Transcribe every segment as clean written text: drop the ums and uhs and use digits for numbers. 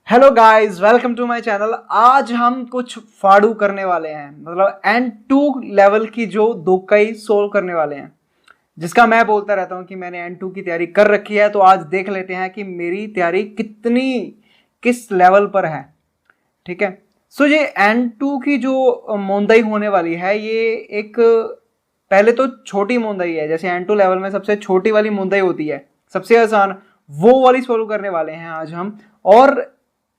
Hello guys, welcome to my channel. आज हम कुछ फाड़ू करने वाले हैं, मतलब N2 लेवल की जो दोकई सोल्व करने वाले हैं, जिसका मैं बोलता रहता हूं कि मैंने N2 की तैयारी कर रखी है। तो आज देख लेते हैं कि मेरी तैयारी किस लेवल पर है। ठीक है। सो ये N2 की जो मोंदाई होने वाली है, ये एक पहले तो छोटी मोंदाई है। जैसे N2 लेवल में सबसे छोटी वाली मोंदाई होती है, सबसे आसान, वो वाली सोल्व करने वाले हैं आज हम। और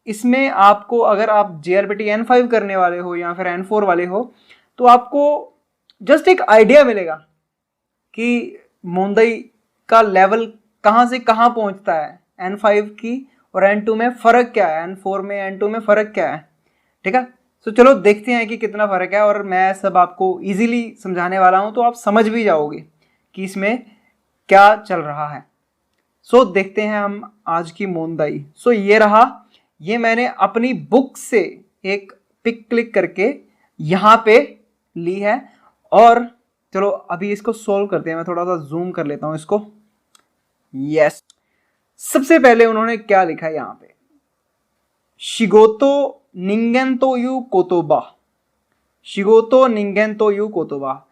इसमें आपको, अगर आप JRPT N5 करने वाले हो या फिर N4 वाले हो, तो आपको जस्ट एक आइडिया मिलेगा कि मोंदई का लेवल कहाँ से कहाँ पहुँचता है, N5 की और N2 में फ़र्क क्या है, N4 में N2 में फ़र्क क्या है। ठीक है। तो चलो देखते हैं कि कितना फ़र्क है, और मैं सब आपको इजीली समझाने वाला हूँ, तो आप समझ भी जाओगे कि इसमें क्या चल रहा है। सो देखते हैं हम आज की मोंदाई। सो ये रहा, ये मैंने अपनी बुक से एक पिक क्लिक करके यहाँ पे ली है। और चलो अभी इसको सोल्व करते हैं। मैं थोड़ा सा जूम कर लेता हूँ इसको। यस, सबसे पहले उन्होंने क्या लिखा है यहाँ पे, शिगोतो निंगेन तो यू कोतोबा। शिगोतो निंगेन तो यू कोतोबा,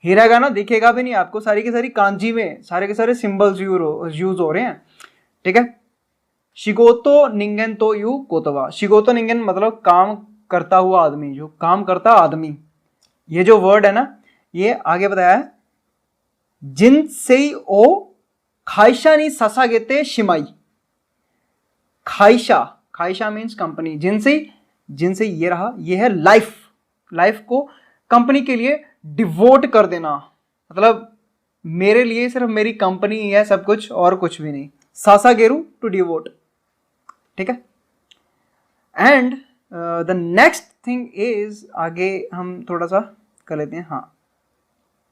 हिरागाना दिखेगा भी नहीं आपको, सारी की सारी कांजी में सारे के सारे सिंबल्स यूज हो रहे हैं। ठीक है। शिगोतो निंगेन तो यू कोतोबा, शिगोतो निंगेन मतलब काम करता हुआ आदमी, जो काम करता आदमी। ये जो वर्ड है ना, ये आगे बताया है, जिनसेई ओ खाइशा नी सासागेते शिमाई। खाइशा, खाइशा मीन्स कंपनी, जिनसे ये रहा, ये है लाइफ को कंपनी के लिए डिवोट कर देना। मतलब मेरे लिए सिर्फ मेरी कंपनी ही है सब कुछ, और कुछ भी नहीं। सासागेरु टू डिवोट। ठीक है। And the next thing is, आगे हम थोड़ा सा कर लेते हैं। हाँ,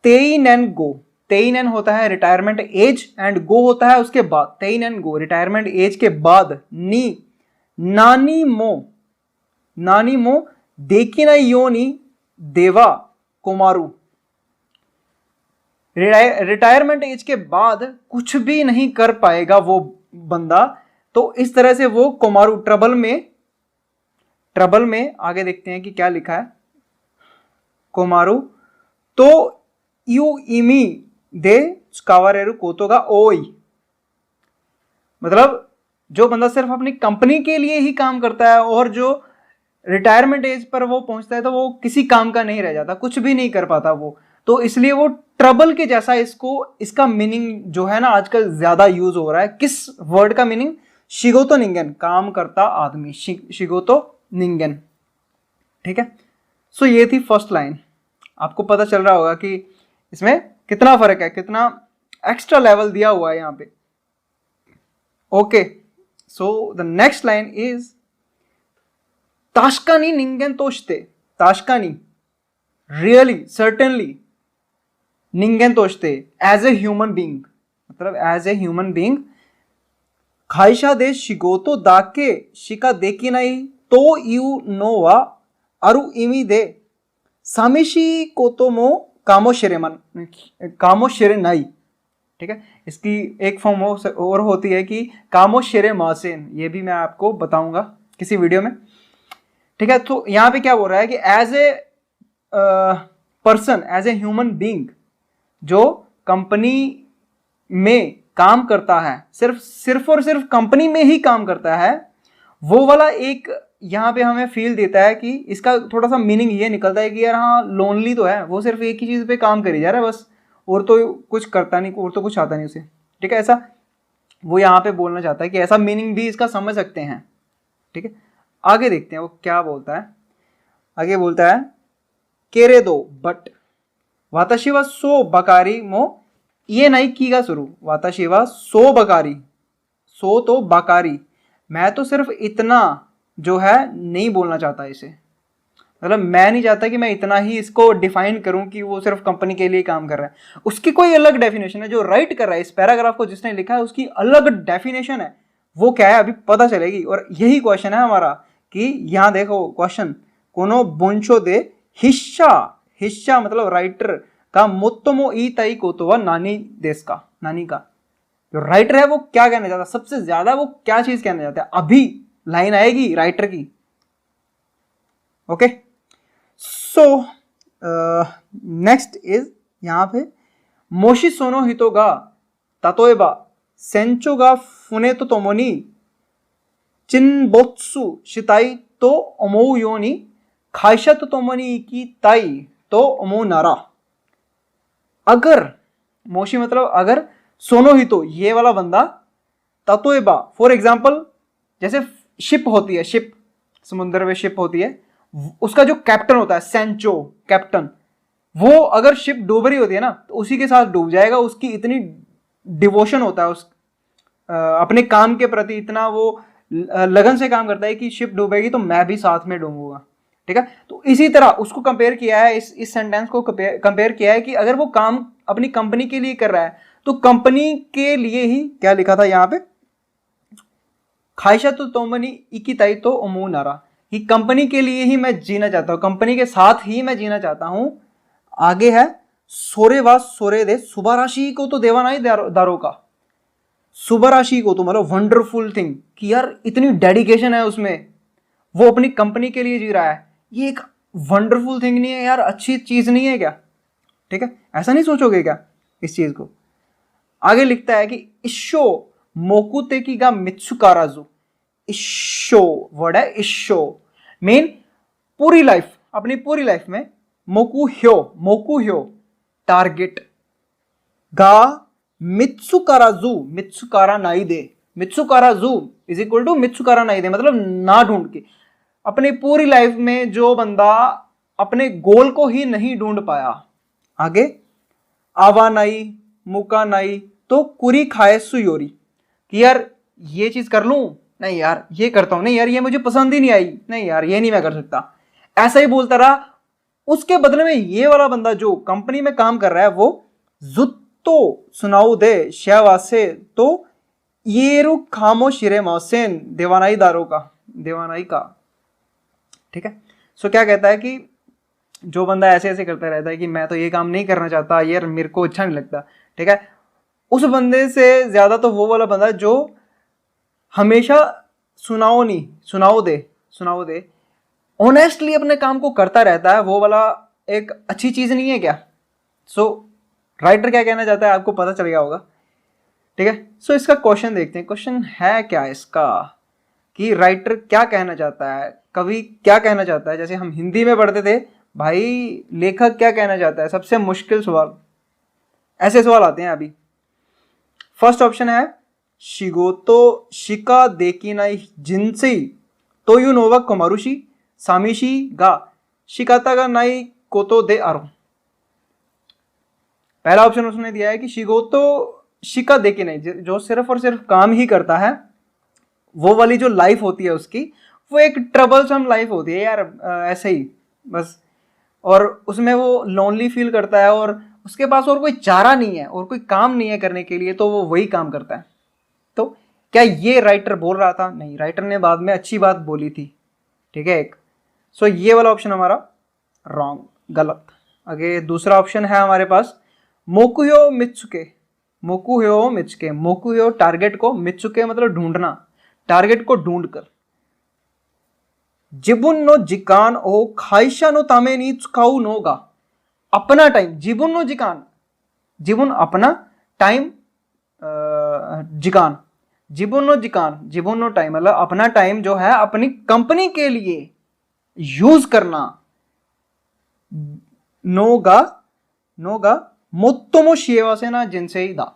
तेईनेन गो, तेईनेन होता है रिटायरमेंट एज, एंड गो होता है उसके बाद। तेईनेन गो रिटायरमेंट एज के बाद। नानी मो देखिना योनी देवा कोमारू, रिटायरमेंट एज के बाद कुछ भी नहीं कर पाएगा वो बंदा। तो इस तरह से वो कोमारू, ट्रबल में आगे देखते हैं कि क्या लिखा है। कोमारू तो यू इमी दे स्कावारेरु कोतोगा ओई, मतलब जो बंदा सिर्फ अपनी कंपनी के लिए ही काम करता है, और जो रिटायरमेंट एज पर वो पहुंचता है, तो वो किसी काम का नहीं रह जाता, कुछ भी नहीं कर पाता वो। तो इसलिए वो ट्रबल के जैसा, इसका मीनिंग जो है ना आजकल ज्यादा यूज हो रहा है। किस वर्ड का मीनिंग? शिगोतो निंगेन, काम करता आदमी, शिगोतो निंगेन। ठीक है। सो ये थी फर्स्ट लाइन। आपको पता चल रहा होगा कि इसमें कितना फर्क है, कितना एक्स्ट्रा लेवल दिया हुआ है यहाँ पे। Okay. So the next line is ताशकानी निंगेन तोशते। ताशकानी, रियली, सर्टेनली, निंगेन तोशते, एज ए ह्यूमन बींग, मतलब एज ए ह्यूमन बींग। खाइशा दे शिगोतो दाके शिका देखी नहीं तो यू नो वा अरु इमी दे सामिशी कोतोमो कामोशिरे नाई। ठीक है। इसकी एक फॉर्म और होती है कि कामोशिरे मासेन, ये भी मैं आपको बताऊंगा किसी वीडियो में। ठीक है। तो यहां पे क्या बोल रहा है कि as a person, as a human being, जो कंपनी में काम करता है, सिर्फ और सिर्फ कंपनी में ही काम करता है, वो वाला एक यहाँ पे हमें फील देता है कि इसका थोड़ा सा मीनिंग ये निकलता है कि यार हाँ, लोनली तो है, वो सिर्फ एक ही चीज़ पे काम करी जा रहा है बस, और तो कुछ करता नहीं, और तो कुछ आता नहीं उसे। ठीक है। ऐसा वो यहाँ पे बोलना चाहता है कि ऐसा मीनिंग भी इसका समझ सकते हैं। ठीक है। आगे देखते हैं वो क्या बोलता है। आगे बोलता है, केरे दो बट वाताशी वा सो बकारी मो ये नहीं कीगा शुरू। वाताशी वा सो बकारी, सो तो बकारी, मैं तो सिर्फ इतना जो है नहीं बोलना चाहता इसे। मतलब मैं नहीं चाहता कि मैं इतना ही इसको डिफाइन करूं कि वो सिर्फ कंपनी के लिए काम कर रहा है। उसकी कोई अलग डेफिनेशन है, जो राइट कर रहा है इस पैराग्राफ को, जिसने लिखा है, उसकी अलग डेफिनेशन है। वो क्या है अभी पता चलेगी। और यही क्वेश्चन है हमारा कि यहाँ देखो क्वेश्चन, कोनो बुंशो दे हिस्सा मतलब राइटर का मोत्तोमो ई तई कोतोवा नानी देश का, नानी का जो राइटर है वो क्या कहना चाहता है, सबसे ज्यादा वो क्या चीज कहना चाहता है। अभी लाइन आएगी राइटर की। ओके, सो नेक्स्ट इज यहाँ पे मोशी सोनो हितो गा ततोएबा सेंचो गा फुने तो तोमोनी चिनबोत्सु शिताई तो ओमोउ योनी खाइशा तो तोमोनी की ताई तो ओमोउ नारा। अगर मोशी मतलब अगर, सोनो हितो ये वाला बंदा, ततोएबा फॉर एग्जाम्पल, जैसे शिप होती है, शिप समुद्र में शिप होती है, उसका जो कैप्टन होता है सेंचो कैप्टन, वो अगर शिप डूब रही होती है ना तो उसी के साथ डूब जाएगा। उसकी इतनी डिवोशन होता है उस अपने काम के प्रति, इतना वो लगन से काम करता है कि शिप डूबेगी तो मैं भी साथ में डूबूंगा। ठीक है, तो इसी तरह उसको कंपेयर किया है, इस सेंटेंस को कंपेयर किया है कि अगर वो काम अपनी कंपनी के लिए कर रहा है तो कंपनी के लिए ही, क्या लिखा था यहाँ पे, खाइशा तो तोमनी इकिताई तो ओमोउ नारा, कि कंपनी के लिए ही मैं जीना चाहता हूं, कंपनी के साथ ही मैं जीना चाहता हूं। आगे है सोरे वा सोरे दे सुबाराशी को तो देवा नहीं दारो का, सुबाराशी को तो मतलब वंडरफुल थिंग, कि यार इतनी डेडिकेशन है उसमें, वो अपनी कंपनी के लिए जी रहा है, ये एक वंडरफुल थिंग नहीं है यार, अच्छी चीज नहीं है क्या? ठीक है, ऐसा नहीं सोचोगे क्या इस चीज को? आगे लिखता है कि इशो मोकुतेकी गा मित्सुकाराजु, इशो वर्ड है, इशो मीन पूरी लाइफ, अपनी पूरी लाइफ में मोकू ह्यो टारगेट गा मित्सुकाराजु, मित्सुकारा नाई दे, मित्सुकाराजु इज इक्वल टू मित्सुकारा नाई दे, मतलब ना ढूंढ के, अपनी पूरी लाइफ में जो बंदा अपने गोल को ही नहीं ढूंढ पाया। आगे आवा नाई मुका नाई तो कुरी खाए सुयोरी, कि यार ये चीज कर लूं, नहीं यार ये करता हूं, नहीं यार ये मुझे पसंद ही नहीं आई, नहीं यार ये नहीं मैं कर सकता, ऐसा ही बोलता रहा। उसके बदले में ये वाला बंदा जो कंपनी में काम कर रहा है वो जुत्तो सुनाऊ दे श्यावासे तो येरु खामो शिरे मासेन देवानाई दारो का, देवानाई का। ठीक है, सो क्या कहता है कि जो बंदा ऐसे ऐसे करता रहता है कि मैं तो ये काम नहीं करना चाहता यार, मेरे को अच्छा नहीं लगता, ठीक है, उस बंदे से ज्यादा तो वो वाला बंदा जो हमेशा सुनाओ दे ऑनेस्टली अपने काम को करता रहता है, वो वाला एक अच्छी चीज नहीं है क्या? सो राइटर क्या कहना चाहता है आपको पता चल गया होगा। ठीक है, सो इसका क्वेश्चन देखते हैं, क्वेश्चन है क्या इसका, कि राइटर क्या कहना चाहता है, कवि क्या कहना चाहता है। जैसे हम हिंदी में पढ़ते थे भाई, लेखक क्या कहना चाहता है, सबसे मुश्किल सवाल, ऐसे सवाल आते हैं अभी। फर्स्ट ऑप्शन है शिगोतो शिका देकिनाई जिनसेई तोयू नोवा कोमारुशी सामिशी गा शिकाता गा नाई कोतो दे आरो। पहला ऑप्शन उसने दिया है कि शिगोतो शिका देकिनाई, जो सिर्फ और सिर्फ काम ही करता है, वो वाली जो लाइफ होती है उसकी, वो एक ट्रबलसम लाइफ होती है यार, ऐसे ही बस, और उसमें वो लोनली फील करता है और उसके पास और कोई चारा नहीं है और कोई काम नहीं है करने के लिए, तो वो वही काम करता है। तो क्या ये राइटर बोल रहा था? नहीं, राइटर ने बाद में अच्छी बात बोली थी। ठीक है, एक सो ये वाला ऑप्शन हमारा रॉन्ग, गलत। आगे दूसरा ऑप्शन है हमारे पास मोकुयो मित्सुके, मोकुयो टारगेट को, मित्सुके मतलब ढूंढना, टारगेट को ढूंढकर, जिबुन नो जिकान ओ खाइशा नो तामे नी tsukau नो गा, अपना टाइम, जिबुन नो जिकान, जिबुन अपना टाइम, जिकान, जिबुन नो टाइम मतलब अपना टाइम जो है अपनी कंपनी के लिए यूज करना। नोगा मोत्तोमो शिएवासेना जिनसे ही दा,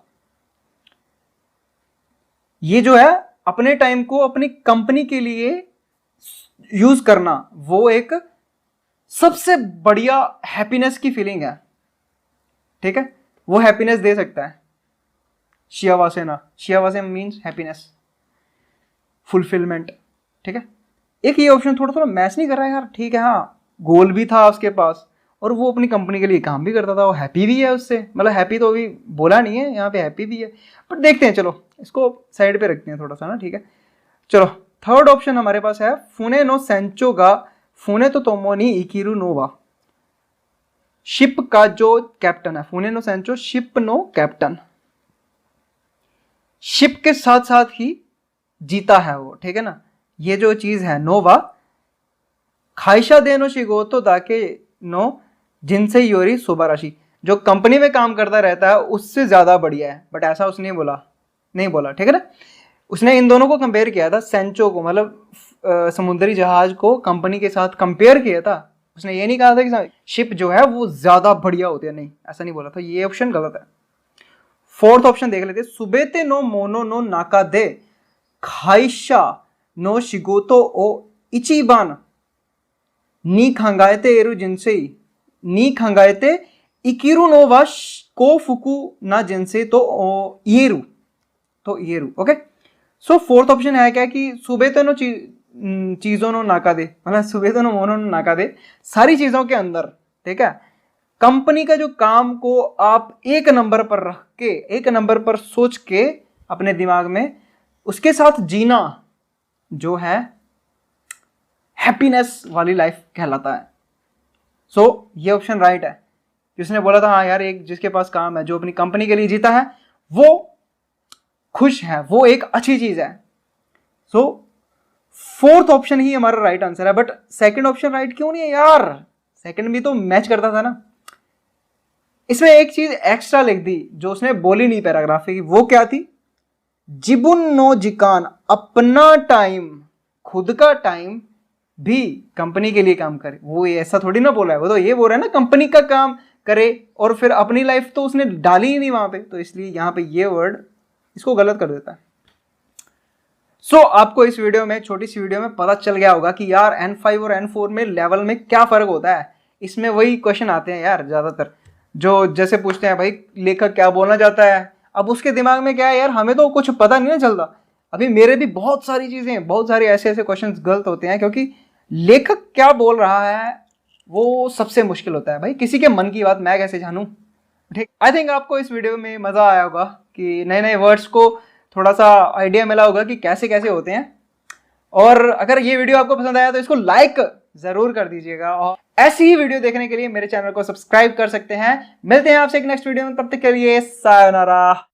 ये जो है अपने टाइम को अपनी कंपनी के लिए यूज करना, वो एक सबसे बढ़िया हैप्पीनेस की फीलिंग है। ठीक है, वो हैप्पीनेस दे सकता है शियावासे मीन्स हैप्पीनेस, फुलफिलमेंट। ठीक है, एक ये ऑप्शन थोड़ा थोड़ा मैच नहीं कर रहा है यार। ठीक है, हाँ गोल भी था उसके पास और वो अपनी कंपनी के लिए काम भी करता था, वो हैप्पी भी है उससे, मतलब हैप्पी तो अभी बोला नहीं है यहाँ पे, हैप्पी भी है, बट देखते हैं, चलो इसको साइड पे रखते हैं थोड़ा सा ना। ठीक है, चलो थर्ड ऑप्शन हमारे पास है फुने नो सेंचो गा फुने तो तोमोनी इकिरु नोवा, शिप का जो कैप्टन है, फुने नो सेंचो शिप नो कैप्टन, शिप के साथ साथ ही जीता है वो। ठीक है ना, ये जो चीज है नोवा खाइशा देनो शिगोतो दाके नो जिनसे योरी सुबाराशी, जो कंपनी में काम करता रहता है उससे ज्यादा बढ़िया है, बट ऐसा उसने नहीं बोला, ठीक है ना। उसने इन दोनों को कंपेयर किया था, सेंचो को मतलब समुद्री जहाज को कंपनी के साथ कंपेयर किया था। उसने ये नहीं कहा था कि शिप जो है वो ज्यादा बढ़िया होती है, नहीं ऐसा नहीं बोला था, ये ऑप्शन गलत है। फोर्थ ऑप्शन देख लेते, सुबेते नो मोनो नो नाका दे खाइशा नो शिगोतो ओ इचिबान नी खंगाएते एरु जिनसे नी खंगाएते इकिरु नो वा कोफुकु ना जिनसे तो येरु ओके। सो फोर्थ ऑप्शन है क्या कि सुबेते नो चीजों नो नाका दे, मतलब सुबेते नो मोनो नो नाका दे, सारी चीजों के अंदर, ठीक है, कंपनी का जो काम को आप एक नंबर पर रख के, एक नंबर पर सोच के अपने दिमाग में उसके साथ जीना जो है हैप्पीनेस वाली लाइफ कहलाता है। सो ये ऑप्शन राइट है। जिसने बोला था हाँ यार, एक जिसके पास काम है, जो अपनी कंपनी के लिए जीता है, वो खुश है, वो एक अच्छी चीज है। सो फोर्थ ऑप्शन ही हमारा राइट आंसर है। बट सेकंड ऑप्शन राइट क्यों नहीं है यार? सेकंड भी तो मैच करता था ना। इसमें एक चीज एक्स्ट्रा लिख दी जो उसने बोली नहीं पैराग्राफ की, वो क्या थी? जिबुन नो जिकान, अपना टाइम, खुद का टाइम भी कंपनी के लिए काम करे। वो ऐसा थोड़ी ना बोला है, वो तो ये बोल रहा है ना कंपनी का काम करे, और फिर अपनी लाइफ तो उसने डाली ही नहीं वहां पे, तो इसलिए यहां पे ये वर्ड इसको गलत कर देता है। सो आपको इस वीडियो में, छोटी सी वीडियो में पता चल गया होगा कि यार N5 और N4 में लेवल में क्या फर्क होता है। इसमें वही क्वेश्चन आते हैं यार ज्यादातर, जो जैसे पूछते हैं भाई लेखक क्या बोलना चाहता है। अब उसके दिमाग में क्या है यार, हमें तो कुछ पता नहीं ना चलता। अभी मेरे भी बहुत सारी चीजें, बहुत सारे ऐसे ऐसे क्वेश्चन गलत होते हैं, क्योंकि लेखक क्या बोल रहा है वो सबसे मुश्किल होता है। भाई किसी के मन की बात मैं कैसे जानूं? ठीक, आई थिंक आपको इस वीडियो में मजा आया होगा कि नए नए वर्ड्स को थोड़ा सा आइडिया मिला होगा कि कैसे कैसे होते हैं। और अगर ये वीडियो आपको पसंद आया तो इसको लाइक जरूर कर दीजिएगा, और ऐसी ही वीडियो देखने के लिए मेरे चैनल को सब्सक्राइब कर सकते हैं। मिलते हैं आपसे एक नेक्स्ट वीडियो में, तब तक के लिए सायोनारा।